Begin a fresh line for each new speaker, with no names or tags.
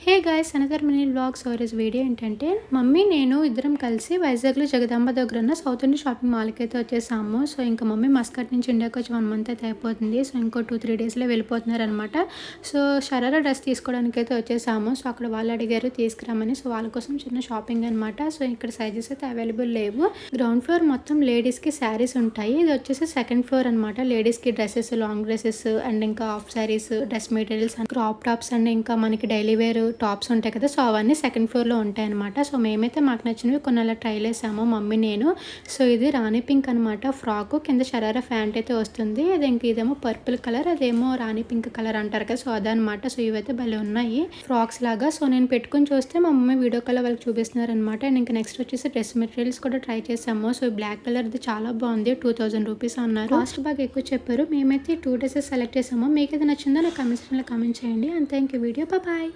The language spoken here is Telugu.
Hey guys another mini vlog stories video ఏంటంటే మమ్మీ నేను ఇద్దరం కలిసి వైజాగ్లో జగదాంబ దగ్గర ఉన్న సౌత్ ఇండియన్ షాపింగ్ మాల్కి అయితే వచ్చేసాము. సో ఇంకా మమ్మీ మస్కట్ నుంచి ఇండియాకి వచ్చి 1 మంత్ అయితే అయిపోతుంది. సో ఇంకో 2-3 డేస్లో వెళ్ళిపోతున్నారు అనమాట. సో షరారా డ్రెస్ తీసుకోవడానికి అయితే వచ్చేసాము. సో అక్కడ వాళ్ళు అడిగారు తీసుకురామని. సో వాళ్ళ కోసం చిన్న షాపింగ్ అనమాట. సో ఇక్కడ సైజెస్ అయితే అవైలబుల్ లేవు. గ్రౌండ్ ఫ్లోర్ మొత్తం లేడీస్కి శారీస్ ఉంటాయి. ఇది వచ్చేసి సెకండ్ ఫ్లోర్ అనమాట. లేడీస్కి డ్రెస్సెస్, లాంగ్ డ్రెస్సెస్ అండ్ ఇంకా half saris, dress materials and crop tops and ఇంకా మనకి డైలీ వేర్ టాప్స్ ఉంటాయి కదా. సో అవన్నీ సెకండ్ ఫ్లోర్లో ఉంటాయి అనమాట. సో మేమైతే మాకు నచ్చినవి కొన్ని అలా ట్రైల్ వేసాము మమ్మీ నేను. సో ఇది రాణి పింక్ అనమాట. ఫ్రాక్ కింద షరారా ప్యాంట్ అయితే వస్తుంది. అది ఇంక ఇదేమో పర్పుల్ కలర్, అదేమో రాణి పింక్ కలర్ అంటారు కదా. సో అదనమాట. సో ఇవైతే భలే ఉన్నాయి ఫ్రాక్స్ లాగా. సో నేను పెట్టుకుని చూస్తే మా మమ్మీ వీడియో కాల్ వాళ్ళకి చూపిస్తున్నారు అనమాట. అండ్ ఇంకా నెక్స్ట్ వచ్చేసి డ్రెస్ మెటీరియల్స్ కూడా ట్రై చేసాము. సో బ్లాక్ కలర్ ఇది చాలా బాగుంది. 2000 రూపీస్ అన్నారు. కాస్ట్ బాగా ఎక్కువ చెప్పారు. మేమైతే 2 డ్రెస్సెస్ సెలెక్ట్ చేసాము. మీకు ఏది నచ్చిందో నాకు కామెంట్ సెక్షన్లో కామెంట్ చేయండి. And thank you. Video bye.